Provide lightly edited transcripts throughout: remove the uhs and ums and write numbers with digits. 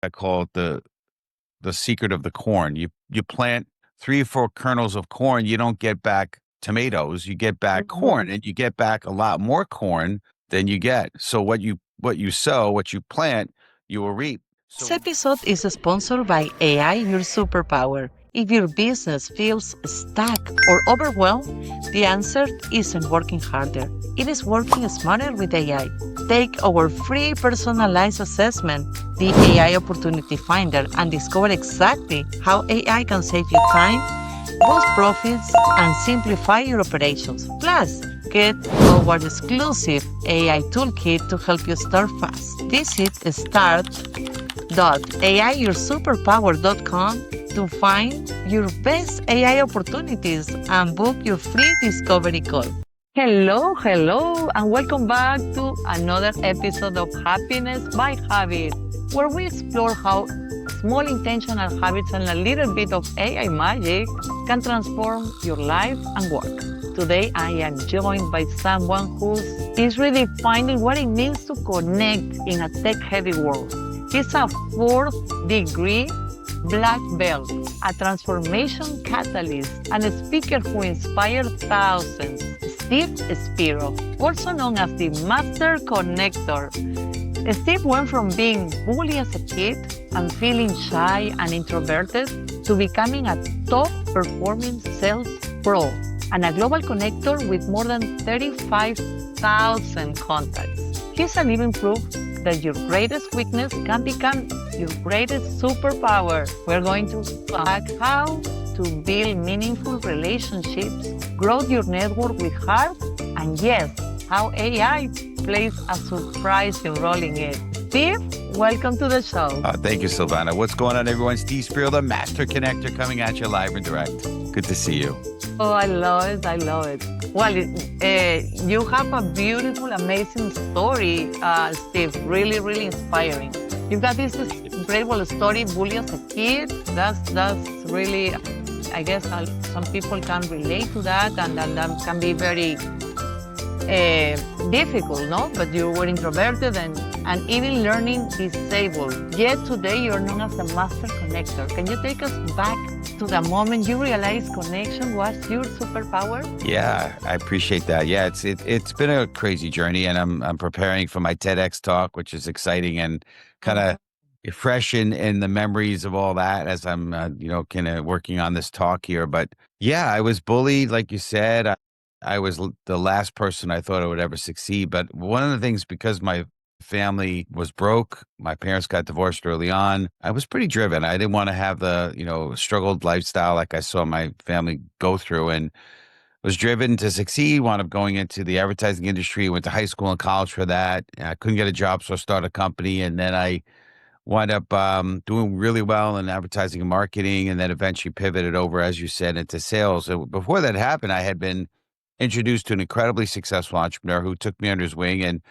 I call it the secret of the corn. You plant 3 or 4 kernels of corn, you don't get back tomatoes, you get back corn, and you get back a lot more corn than you get. So what you sow, what you plant, you will reap. This So episode is sponsored by AI, your superpower. If your business feels stuck or overwhelmed, the answer isn't working harder. It is working smarter with AI. Take our free personalized assessment, the AI Opportunity Finder, and discover exactly how AI can save you time, boost profits, and simplify your operations. Plus, get our exclusive AI toolkit to help you start fast. Visit start.aiyoursuperpower.com to find your best AI opportunities and book your free discovery call. Hello, and welcome back to another episode of Happiness by Habit, where we explore how small intentional habits and a little bit of AI magic can transform your life and work. Today, I am joined by someone who is redefining what it means to connect in a tech-heavy world. He's a fourth-degree black belt, a transformation catalyst, and a speaker who inspires thousands. Steve Spiro, also known as the Master Connector. Steve went from being bullied as a kid and feeling shy and introverted to becoming a top-performing sales pro and a global connector with more than 35,000 contacts. He's a living proof that your greatest weakness can become your greatest superpower. We're going to talk how to build meaningful relationships, grow your network with heart, and yes, how AI plays a surprising role in it. Steve, welcome to the show. Thank you, Silvana. What's going on, everyone? Steve Spiro, the Master Connector, coming at you live and direct. Good to see you. Oh, I love it. Well, you have a beautiful, amazing story, Steve. Really inspiring. You've got this incredible story, bully as a kid. That's really, I guess some people can relate to that, and that can be very difficult, no? But you were introverted and even learning disabled. Yet today you're known as the Master Connector. Can you take us back to the moment you realized connection was your superpower? Yeah, I appreciate that. Yeah, it's been a crazy journey, and I'm preparing for my TEDx talk, which is exciting and kind of fresh in the memories of all that as I'm kind of working on this talk here. But yeah, I was bullied, like you said. I was the last person I thought I would ever succeed. But one of the things, because my family was broke, my parents got divorced early on, I was pretty driven. I didn't want to have the, struggled lifestyle like I saw my family go through, and was driven to succeed, wound up going into the advertising industry, went to high school and college for that. I couldn't get a job, so I started a company, and then I wound up doing really well in advertising and marketing, and then eventually pivoted over, as you said, into sales. So before that happened, I had been introduced to an incredibly successful entrepreneur who took me under his wing and,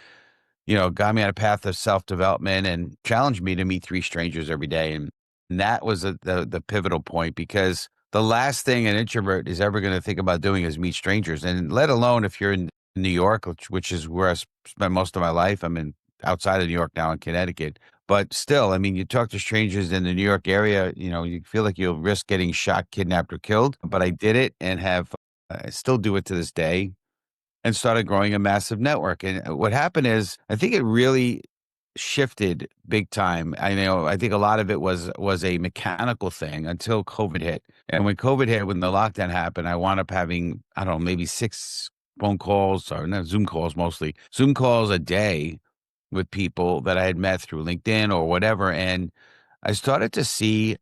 got me on a path of self-development and challenged me to meet 3 strangers every day. And that was the pivotal point, because the last thing an introvert is ever going to think about doing is meet strangers. And let alone if you're in New York, which is where I spent most of my life. I'm outside of New York now in Connecticut. But still, I mean, you talk to strangers in the New York area, you feel like you'll risk getting shot, kidnapped, or killed. But I did it and I still do it to this day, and started growing a massive network. And what happened is, I think it really shifted big time. I think a lot of it was a mechanical thing until COVID hit. And when COVID hit, when the lockdown happened, I wound up having, I don't know, maybe 6 phone calls, or not Zoom calls, mostly Zoom calls a day with people that I had met through LinkedIn or whatever. And I started to see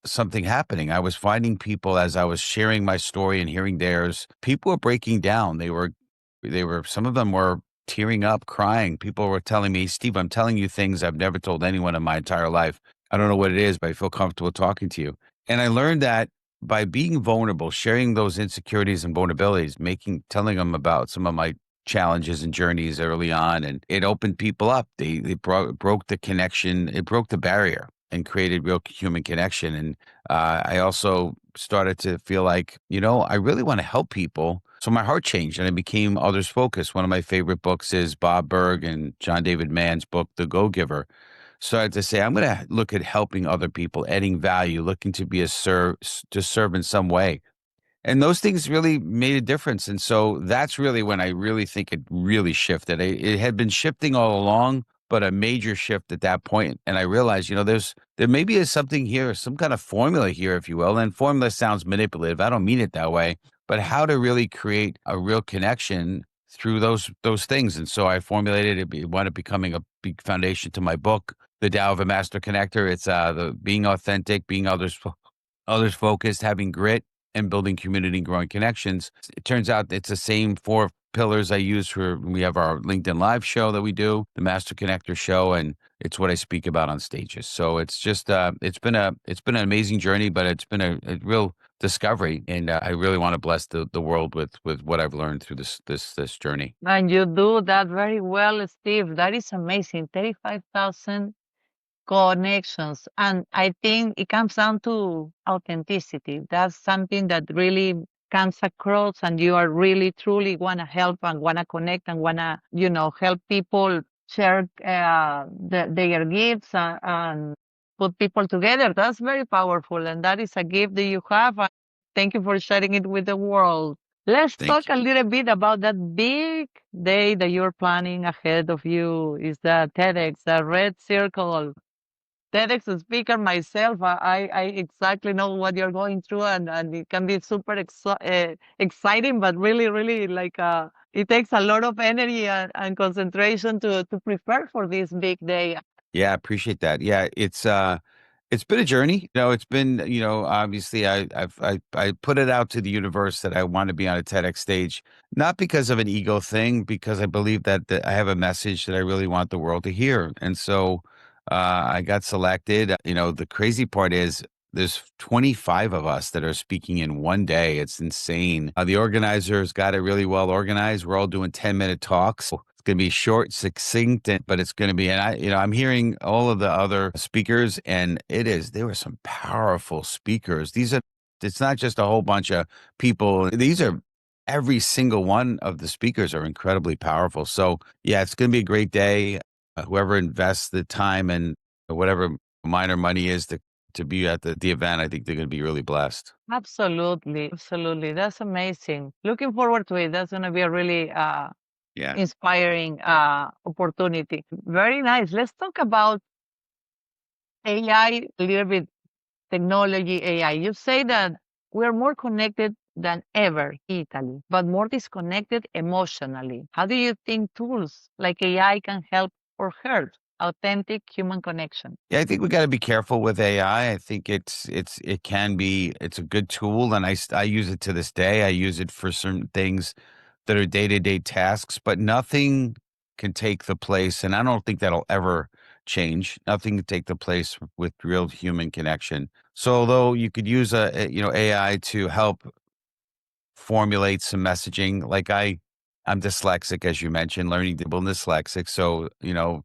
something happening. I was finding people, as I was sharing my story and hearing theirs, people were breaking down. Some of them were tearing up, crying. People were telling me, Steve, I'm telling you things I've never told anyone in my entire life. I don't know what it is, but I feel comfortable talking to you. And I learned that by being vulnerable, sharing those insecurities and vulnerabilities, telling them about some of my challenges and journeys early on, and it opened people up. They broke the connection. It broke the barrier and created real human connection. And I also started to feel like, I really want to help people. So my heart changed and I became others focused. One of my favorite books is Bob Berg and John David Mann's book, The Go-Giver. started to say, I'm going to look at helping other people, adding value, looking to be to serve in some way. And those things really made a difference. And so that's really when I really think it really shifted. It had been shifting all along, but a major shift at that point. And I realized, there maybe is something here, some kind of formula here, if you will. And formula sounds manipulative. I don't mean it that way, but how to really create a real connection through those things. And so I formulated it, it wound up becoming a big foundation to my book, The Tao of a Master Connector. It's the being authentic, being others focused, having grit, and building community and growing connections. It turns out it's the same four pillars I use for we have our LinkedIn Live show that we do, the Master Connector show, and it's what I speak about on stages. So it's just it's been an amazing journey, but it's been a real discovery, and I really want to bless the world with what I've learned through this journey. And you do that very well, Steve. That is amazing. 35,000 connections. And I think it comes down to authenticity. That's something that really comes across, and you are really truly want to help and want to connect and want to, help people share their gifts and put people together. That's very powerful. And that is a gift that you have. And thank you for sharing it with the world. Let's Thank talk a little bit about that big day that you're planning ahead of you. Is the TEDx, the Red Circle. TEDx speaker myself, I exactly know what you're going through, and it can be super exciting, but really, really like it takes a lot of energy and concentration to prepare for this big day. Yeah, I appreciate that. Yeah, it's been a journey. It's been, obviously I put it out to the universe that I want to be on a TEDx stage, not because of an ego thing, because I believe that I have a message that I really want the world to hear. And so I got selected. The crazy part is there's 25 of us that are speaking in one day. It's insane. The organizers got it really well organized. We're all doing 10-minute talks. It's going to be short, succinct, but it's going to be, and I'm hearing all of the other speakers, and there were some powerful speakers. It's not just a whole bunch of people. Every single one of the speakers are incredibly powerful. So yeah, it's going to be a great day. Whoever invests the time and whatever minor money is to be at the event, I think they're going to be really blessed. Absolutely, absolutely. That's amazing. Looking forward to it. That's going to be a really Yeah. inspiring opportunity. Very nice. Let's talk about AI a little bit. Technology, AI. You say that we're more connected than ever, Italy, but more disconnected emotionally. How do you think tools like AI can help or hurt authentic human connection? Yeah, I think we got to be careful with AI. I think it's a good tool, and I use it to this day. I use it for certain things that are day-to-day tasks, but nothing can take the place, and I don't think that'll ever change. Nothing can take the place with real human connection. So although you could use AI to help formulate some messaging. Like I'm dyslexic, as you mentioned, learning disabled and dyslexic. So,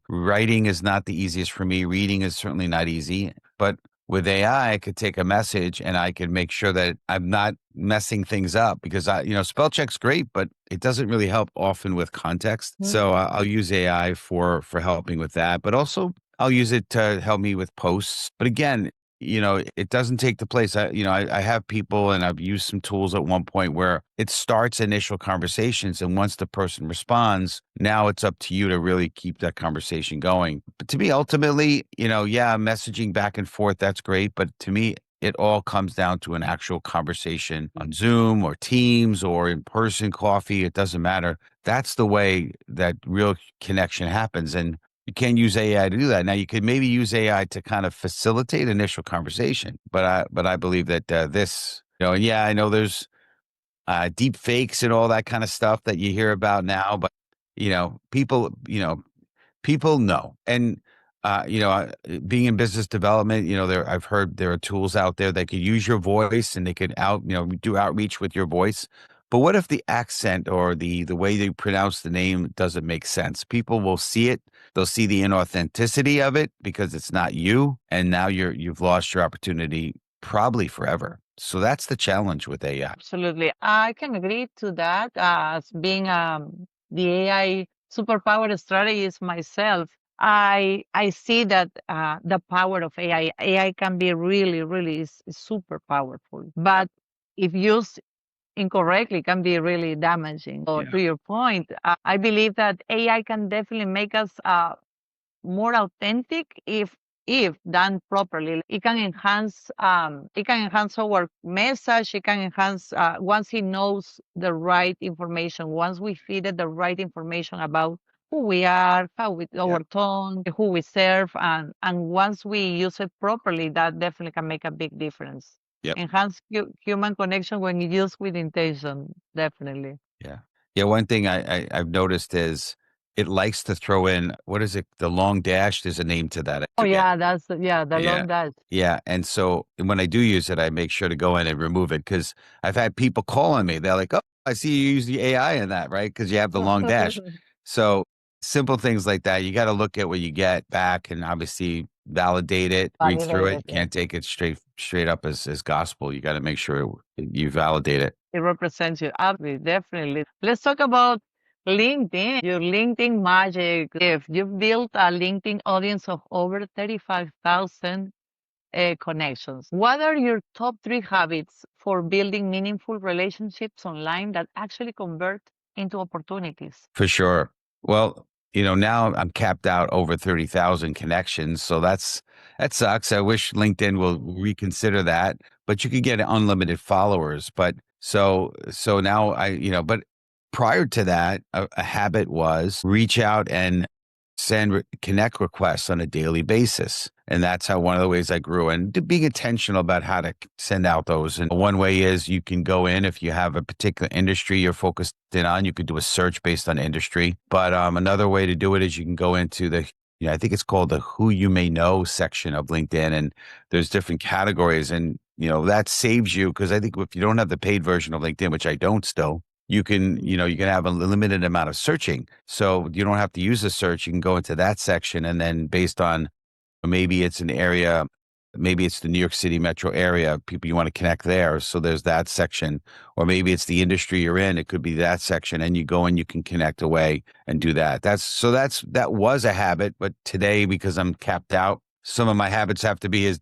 writing is not the easiest for me. Reading is certainly not easy. But with AI, I could take a message and I could make sure that I'm not messing things up because spell check's great, but it doesn't really help often with context. So I'll use AI for helping with that, but also I'll use it to help me with posts. But again, it doesn't take the place. I have people and I've used some tools at one point where it starts initial conversations. And once the person responds, now it's up to you to really keep that conversation going. But to me, ultimately, yeah, messaging back and forth, that's great. But to me, it all comes down to an actual conversation on Zoom or Teams or in person coffee. It doesn't matter. That's the way that real connection happens. And you can't use AI to do that. Now you could maybe use AI to kind of facilitate initial conversation, but I believe that and yeah, I know there's deep fakes and all that kind of stuff that you hear about now, but people, people know. And being in business development, I've heard there are tools out there that could use your voice and they could do outreach with your voice. But what if the accent or the way they pronounce the name doesn't make sense? People will see it. They'll see the inauthenticity of it because it's not you, and now you've lost your opportunity probably forever. So that's the challenge with AI. Absolutely. I can agree to that as being the AI superpower strategist myself. I see that the power of AI can be really, really is super powerful. But if used incorrectly, can be really damaging. So Yeah. to your point, I believe that AI can definitely make us more authentic if done properly. It can enhance our message. It can enhance once he knows the right information, once we feed it the right information about who we are, how we Yeah. our tone, who we serve, and once we use it properly, that definitely can make a big difference. Yep. Enhance human connection when used with intention, definitely. Yeah. Yeah. One thing I've noticed is it likes to throw in, what is it? The long dash. There's a name to that. I Oh forget. yeah, the Yeah. long dash. Yeah. And so when I do use it, I make sure to go in and remove it because I've had people call on me. They're like, oh, I see you use the AI in that, right? Because you have the long dash. So simple things like that. You got to look at what you get back and obviously validate it, read through it. Validated, You yeah. can't take it straight up as gospel. You got to make sure you validate it. It represents you. Absolutely, definitely. Let's talk about LinkedIn. Your LinkedIn magic. If you've built a LinkedIn audience of over 35,000 connections, what are your top three habits for building meaningful relationships online that actually convert into opportunities? For sure. Well, now I'm capped out over 30,000 connections. So that sucks. I wish LinkedIn will reconsider that, but you could get unlimited followers. But so now but prior to that, a habit was reach out and send connect requests on a daily basis. And that's how one of the ways I grew and being intentional about how to send out those. And one way is you can go in if you have a particular industry you're focused in on, you could do a search based on industry. But another way to do it is you can go into I think it's called the who you may know section of LinkedIn. And there's different categories. And, that saves you because I think if you don't have the paid version of LinkedIn, which I don't still, you can have a limited amount of searching. So you don't have to use a search. You can go into that section and then based on maybe it's an area, maybe it's the New York City metro area, people you want to connect there. So there's that section. Or maybe it's the industry you're in. It could be that section. And you go and you can connect away and do that. That was a habit. But today, because I'm capped out, some of my habits have to be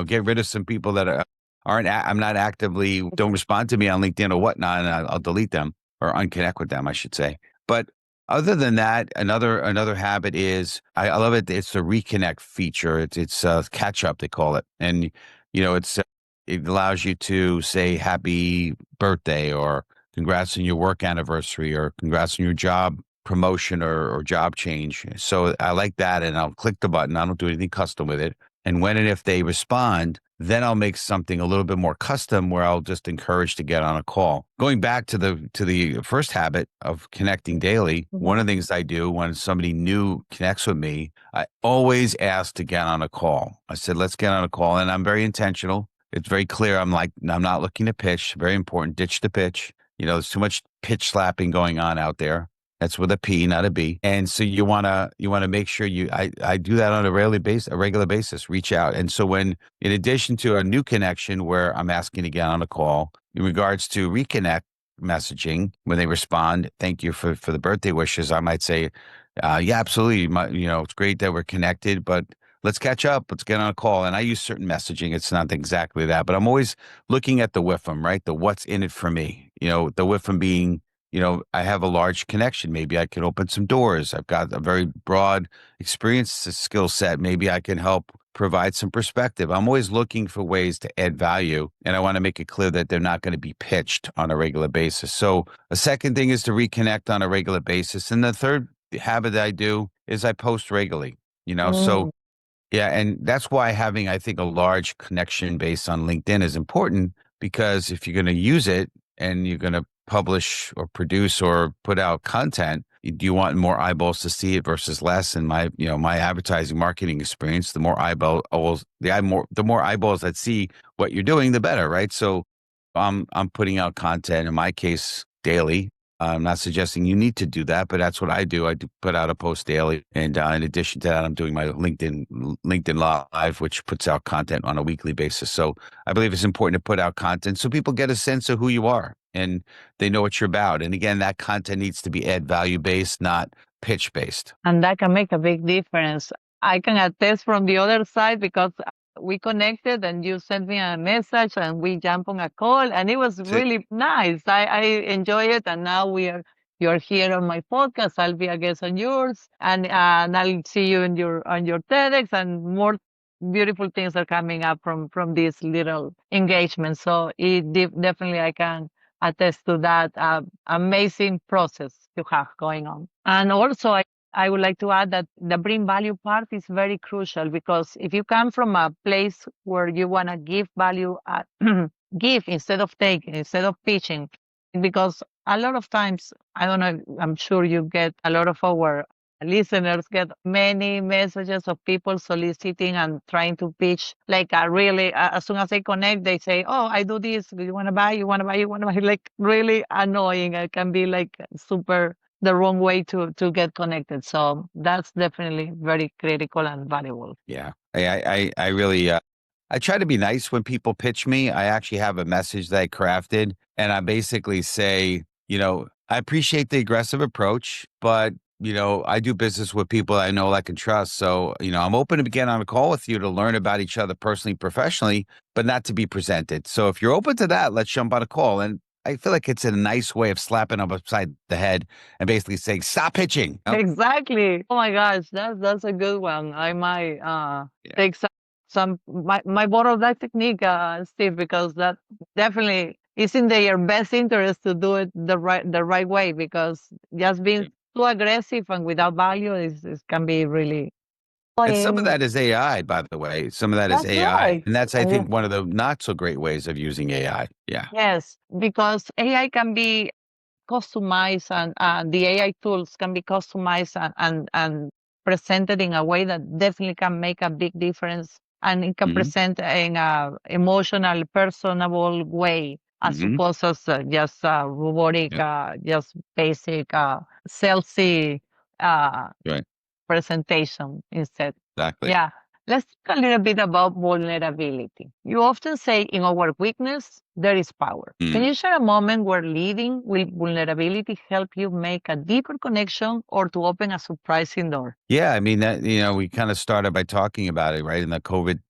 get rid of some people that I'm not actively don't respond to me on LinkedIn or whatnot, and I'll delete them or unconnect with them, I should say. But other than that, another habit is I love it. It's the reconnect feature. It's catch up they call it, and it allows you to say happy birthday or congrats on your work anniversary or congrats on your job promotion or job change. So I like that, and I'll click the button. I don't do anything custom with it. And when and if they respond, then I'll make something a little bit more custom where I'll just encourage to get on a call. Going back to the first habit of connecting daily, one of the things I do when somebody new connects with me, I always ask to get on a call. I said, let's get on a call. And I'm very intentional. It's very clear. I'm not looking to pitch. Very important. Ditch the pitch. There's too much pitch slapping going on out there. That's with a P, not a B. And so you wanna make sure I do that on a regular basis, reach out. And so when in addition to a new connection where I'm asking to get on a call, in regards to reconnect messaging, when they respond, thank you for the birthday wishes, I might say, yeah, absolutely. It's great that we're connected, but let's catch up. Let's get on a call. And I use certain messaging. It's not exactly that, but I'm always looking at the WIFM, right? The what's in it for me. The WIFM being I have a large connection. Maybe I can open some doors. I've got a very broad experience skill set. Maybe I can help provide some perspective. I'm always looking for ways to add value, and I want to make it clear that they're not going to be pitched on a regular basis. So a second thing is to reconnect on a regular basis. And the third habit that I do is I post regularly, so Mm. yeah, and that's why having, I think, a large connection base on LinkedIn is important because if you're going to use it and you're going to publish or produce or put out content, do you want more eyeballs to see it versus less? And my advertising marketing experience, the more the more eyeballs that see what you're doing, the better, right? So I'm putting out content in my case daily. I'm not suggesting you need to do that, but that's what I do. I do put out a post daily, and in addition to that, I'm doing my LinkedIn Live, which puts out content on a weekly basis. So I believe it's important to put out content so people get a sense of who you are and they know what you're about. And again, that content needs to be add value based, not pitch based. And that can make a big difference. I can attest from the other side because we connected and you sent me a message and we jumped on a call and it was See? really nice. I enjoy it. And now you're here on my podcast. I'll be a guest on yours and I'll see you in on your TEDx and more beautiful things are coming up from this little engagement. So definitely I can attest to that amazing process you have going on. And also, I would like to add that the bring value part is very crucial because if you come from a place where you want to give value, give instead of taking, instead of pitching, because a lot of times, I don't know, I'm sure you get a lot of our listeners get many messages of people soliciting and trying to pitch like a really as soon as they connect they say, oh, I do this, you want to buy, you want to buy, you want to buy, like really annoying. It can be like super the wrong way to get connected, so that's definitely very critical and valuable. Yeah. I really, I try to be nice when people pitch me. I actually have a message that I crafted and I basically say, I appreciate the aggressive approach, but I do business with people I know, like, and trust. So, I'm open to get on a call with you to learn about each other personally, professionally, but not to be presented. So if you're open to that, let's jump on a call. And I feel like it's a nice way of slapping them upside the head and basically saying, stop pitching. Exactly. Oh my gosh, that's a good one. I might Yeah. take some my borrow that technique, Steve, because that definitely is in their best interest to do it the right way. Because just being too aggressive and without value is can be really And some of annoying. that is AI, by the way. Some of that is That's AI. right. And that's, I And think, one of the not so great ways of using AI. Yeah. yes, because AI can be customized and the AI tools can be customized and presented in a way that definitely can make a big difference and it can Hmm. present in a emotional, personable way as Hmm. opposed to just robotic, Yep. just basic, salesy uh, Right. presentation instead. Exactly. Yeah. Let's talk a little bit about vulnerability. You often say in our weakness, there is power. Can Mm. you share a moment where leading with vulnerability helped you make a deeper connection or to open a surprising door? Yeah. I mean, that, we kind of started by talking about it, right? In the COVID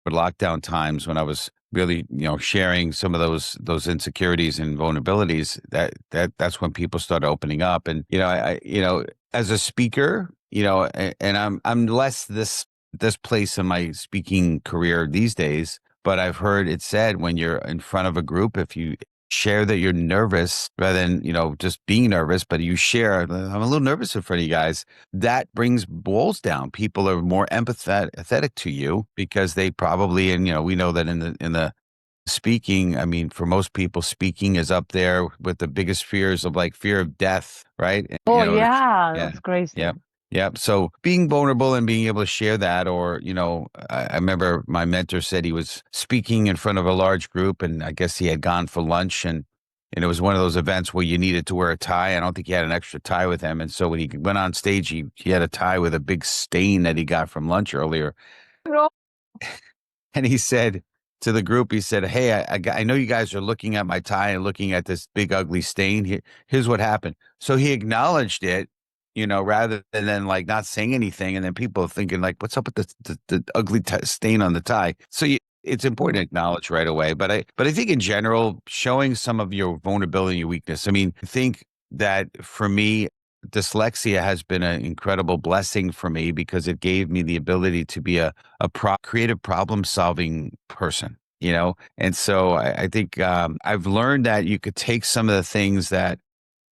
lockdown times when I was really, sharing some of those insecurities and vulnerabilities, that's when people started opening up. And, as a speaker, and I'm less this place in my speaking career these days, but I've heard it said when you're in front of a group, if you share that you're nervous rather than, just being nervous, but you share, I'm a little nervous in front of you guys, that brings walls down. People are more empathetic to you because they probably, and, we know that in the speaking, I mean, for most people, speaking is up there with the biggest fears of, like, fear of death, right? And, Oh, it's, yeah, yeah, that's crazy. yeah, yeah. So being vulnerable and being able to share that, or, I remember my mentor said he was speaking in front of a large group and I guess he had gone for lunch and it was one of those events where you needed to wear a tie. I don't think he had an extra tie with him. And so when he went on stage, he had a tie with a big stain that he got from lunch earlier. No. And he said to the group, he said, hey, I know you guys are looking at my tie and looking at this big ugly stain. Here's what happened. So he acknowledged it, rather than then, like, not saying anything. And then people are thinking, like, what's up with the ugly stain on the tie? So it's important to acknowledge right away. But I think in general, showing some of your vulnerability and your weakness. I mean, I think that for me, dyslexia has been an incredible blessing for me because it gave me the ability to be a creative problem solving person, and so I think I've learned that you could take some of the things that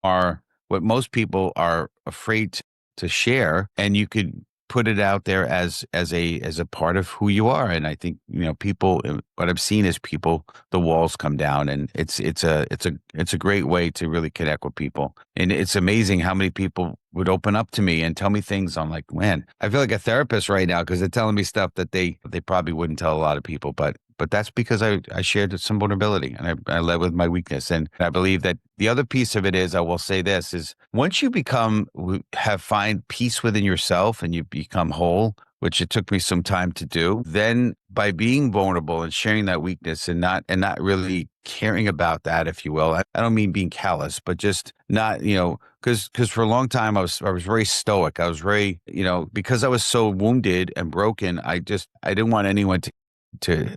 are what most people are afraid to share, and you could put it out there as a part of who you are. And I think, people, what I've seen is people, the walls come down, and it's a great way to really connect with people. And it's amazing how many people would open up to me and tell me things. I'm like, man, I feel like a therapist right now because they're telling me stuff that they probably wouldn't tell a lot of people. But that's because I shared some vulnerability and I led with my weakness. And I believe that the other piece of it is, I will say this, is once you find peace within yourself and you become whole, which it took me some time to do. Then by being vulnerable and sharing that weakness and not really caring about that, if you will. I don't mean being callous, but just not, because for a long time I was very stoic. I was very, because I was so wounded and broken, I didn't want anyone to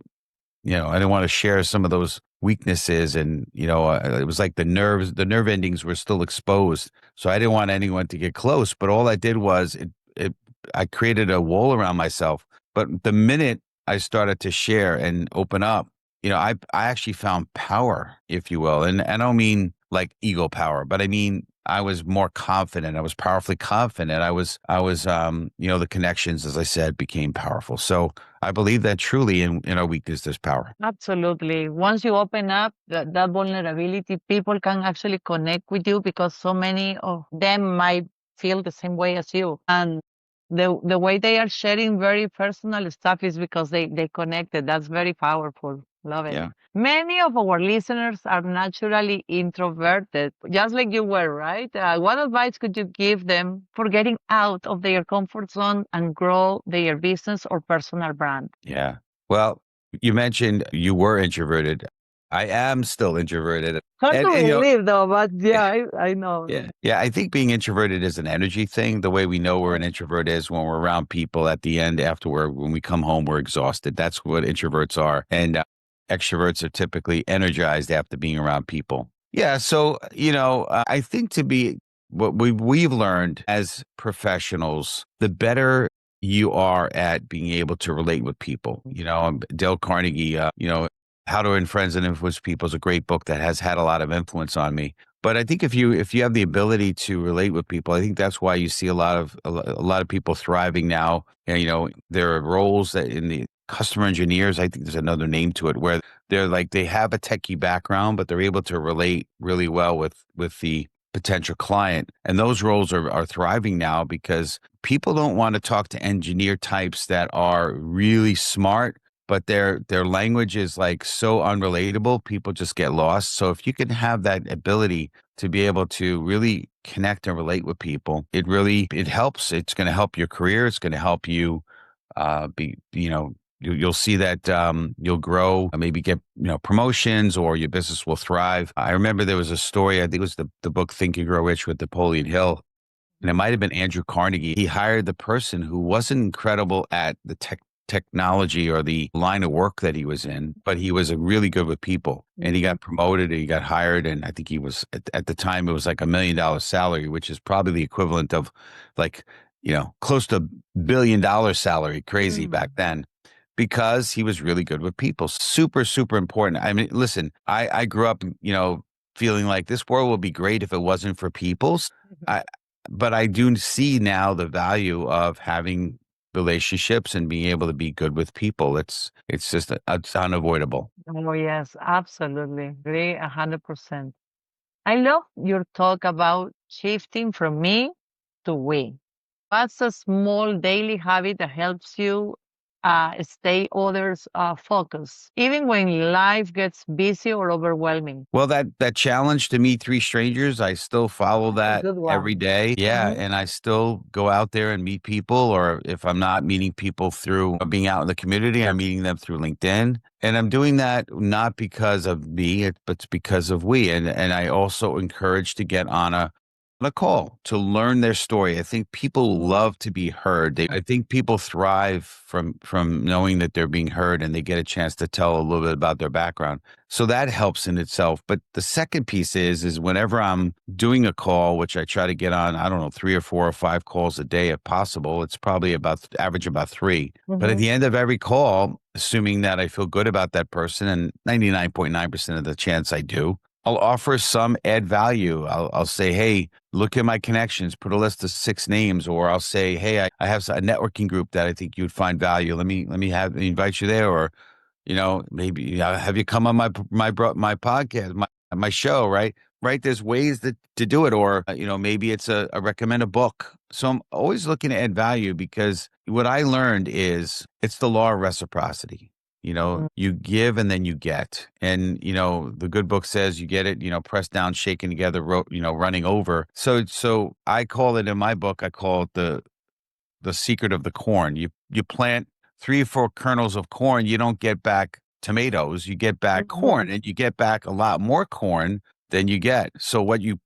I didn't want to share some of those weaknesses. And, it was like the nerve endings were still exposed. So I didn't want anyone to get close. But all I did was I created a wall around myself. But the minute I started to share and open up, I actually found power, if you will. And I don't mean like ego power, but I mean, I was more confident. I was powerfully confident. The connections, as I said, became powerful. So I believe that truly in our weakness, there's power. Absolutely. Once you open up that vulnerability, people can actually connect with you because so many of them might feel the same way as you. And the way they are sharing very personal stuff is because they connected. That's very powerful. Love it. Yeah. Many of our listeners are naturally introverted, just like you were, right? What advice could you give them for getting out of their comfort zone and grow their business or personal brand? Yeah. Well, you mentioned you were introverted. I am still introverted. Hard And, to and you know, believe though, but yeah, I know. yeah. Yeah. I think being introverted is an energy thing. The way we know we're an introvert is when we're around people at the end, when we come home, we're exhausted. That's what introverts are. And extroverts are typically energized after being around people. Yeah. So, I think what we've learned as professionals, the better you are at being able to relate with people. Dale Carnegie, How to Win Friends and Influence People is a great book that has had a lot of influence on me. But I think if you have the ability to relate with people, I think that's why you see a lot of people thriving now. And, there are roles that in the customer engineers, I think there's another name to it, where they have a techie background, but they're able to relate really well with the potential client. And those roles are thriving now because people don't want to talk to engineer types that are really smart, but their language is like so unrelatable. People just get lost. So if you can have that ability to be able to really connect and relate with people, it helps. It's going to help your career. It's going to help you you'll see that you'll grow, maybe get promotions, or your business will thrive. I remember there was a story. I think it was the book Think and Grow Rich with Napoleon Hill, and it might have been Andrew Carnegie. He hired the person who wasn't incredible at the technology or the line of work that he was in, but he was really good with people. And he got promoted and he got hired. And I think he was, at the time, it was like $1 million salary, which is probably the equivalent of like, close to $1 billion salary. Crazy back then. Because he was really good with people. Super, super important. I mean, listen, I grew up, feeling like this world would be great if it wasn't for people. I, but I do see now the value of having relationships and being able to be good with people. It's unavoidable. Oh, yes, absolutely. Agree 100%. I love your talk about shifting from me to we. What's a small daily habit that helps you stay others focused, even when life gets busy or overwhelming? Well, that challenge to meet three strangers, I still follow That's a that good every one. day. Yeah, and I still go out there and meet people, or if I'm not meeting people through being out in the community, I'm meeting them through LinkedIn. And I'm doing that not because of me, but it's because of we. And I also encourage to get on a call to learn their story. I think people love to be heard. I think people thrive from knowing that they're being heard and they get a chance to tell a little bit about their background. So that helps in itself. But the second piece is whenever I'm doing a call, which I try to get on, I don't know, 3 or 4 or 5 calls a day if possible. It's probably average about three. But at Mhm. the end of every call, assuming that I feel good about that person, and 99.9% of the chance I do, I'll offer some add value. I'll say, hey, look at my connections, put a list of 6 names, or I'll say, hey, I have a networking group that I think you'd find value. Let me invite you there, or maybe have you come on my podcast, my show, right? Right. There's ways to do it, or maybe it's a recommend a book. So I'm always looking to add value because what I learned is it's the law of reciprocity. You give and then you get. And, the good book says you get it, pressed down, shaken together, running over. So I call it in my book, I call it the secret of the corn. You you plant 3 or 4 kernels of corn, you don't get back tomatoes, you get back corn, and you get back a lot more corn than you get. So what you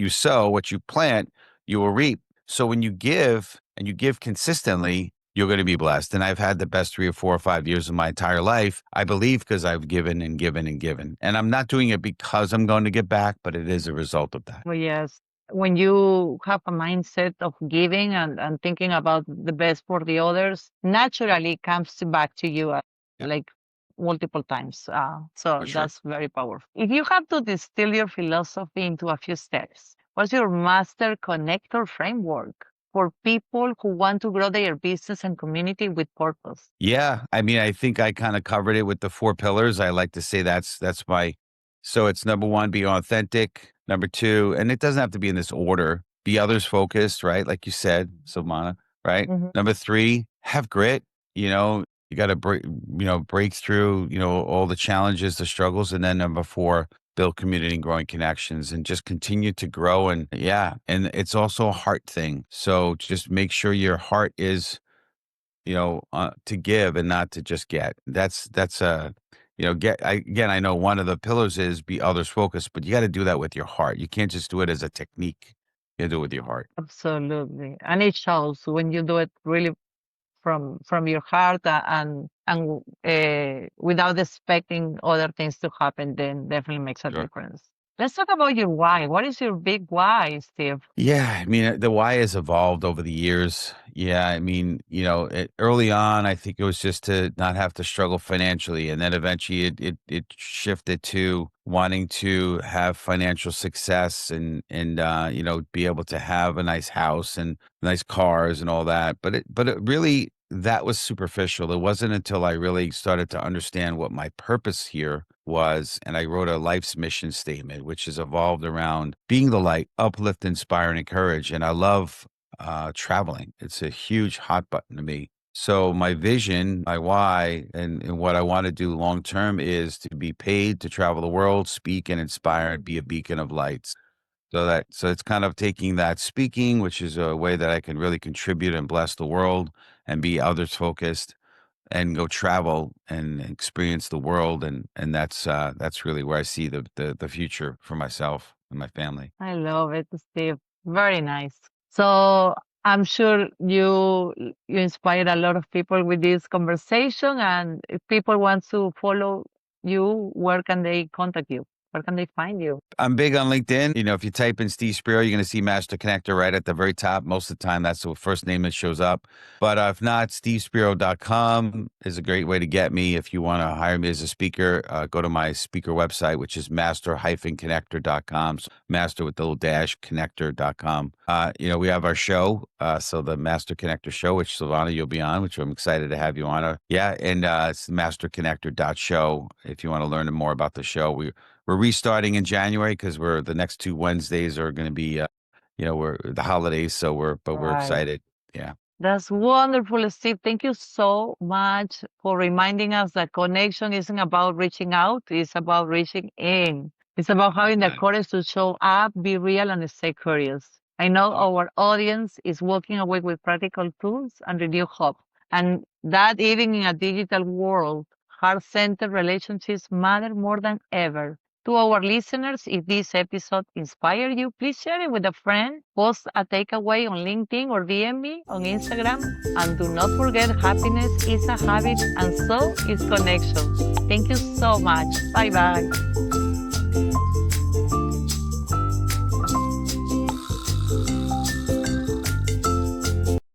sow, what you plant, you will reap. So when you give and you give consistently, you're going to be blessed. And I've had the best 3 or 4 or 5 years of my entire life, I believe, because I've given and given and given. And I'm not doing it because I'm going to get back, but it is a result of that. Well, yes. When you have a mindset of giving and thinking about the best for the others, naturally it comes back to you Yeah, like multiple times. So for sure. that's very powerful. If you have to distill your philosophy into a few steps, what's your master connector framework for people who want to grow their business and community with purpose? Yeah, I mean, I think I kind of covered it with the 4 pillars. I like to say that's my so it's number 1, be authentic. Number 2, and it doesn't have to be in this order, be others focused, right? Like you said, Silvana, right? Mhm. Number 3, have grit. You got to break through, all the challenges, the struggles. And then number 4, build community and growing connections and just continue to grow. And yeah, and it's also a heart thing. So just make sure your heart is to give and not to just get. I know one of the pillars is be others focused, but you got to do that with your heart. You can't just do it as a technique. You got to do it with your heart. Absolutely. And it shows when you do it really from your heart and without expecting other things to happen, then definitely makes a Sure. difference. Let's talk about your why. What is your big why, Steve? Yeah, I mean, the why has evolved over the years. Yeah, I mean, early on, I think it was just to not have to struggle financially, and then eventually it shifted to wanting to have financial success and be able to have a nice house and nice cars and all that. But it really that was superficial. It wasn't until I really started to understand what my purpose here was, and I wrote a life's mission statement, which has evolved around being the light, uplift, inspire, and encourage. And I love traveling. It's a huge hot button to me. So my vision, my why, and what I want to do long term is to be paid to travel the world, speak and inspire, and be a beacon of lights. So it's kind of taking that speaking, which is a way that I can really contribute and bless the world and be others focused and go travel and experience the world, and that's really where I see the future for myself and my family. I love it, Steve. Very nice. So I'm sure you inspired a lot of people with this conversation. And if people want to follow you, where can they contact you? Where can they find you? I'm big on LinkedIn. If you type in Steve Spiro, you're going to see Master Connector right at the very top. Most of the time, that's the first name that shows up. But if not, stevespiro.com is a great way to get me. If you want to hire me as a speaker, go to my speaker website, which is master-connector.com. So master with the little dash, connector.com. We have our show. So the Master Connector show, which Silvana, you'll be on, which I'm excited to have you on. And it's masterconnector.show if you want to learn more about the show. We're restarting in January because the next 2 Wednesdays are going to be, we're the holidays. So we're Right. excited. Yeah. That's wonderful, Steve. Thank you so much for reminding us that connection isn't about reaching out, it's about reaching in. It's about having the Okay. courage to show up, be real, and stay curious. I know our audience is walking away with practical tools and renewed hope, and that even in a digital world, heart centered relationships matter more than ever. To our listeners, if this episode inspired you, please share it with a friend, post a takeaway on LinkedIn or DM me on Instagram. And do not forget, happiness is a habit and so is connection. Thank you so much. Bye bye.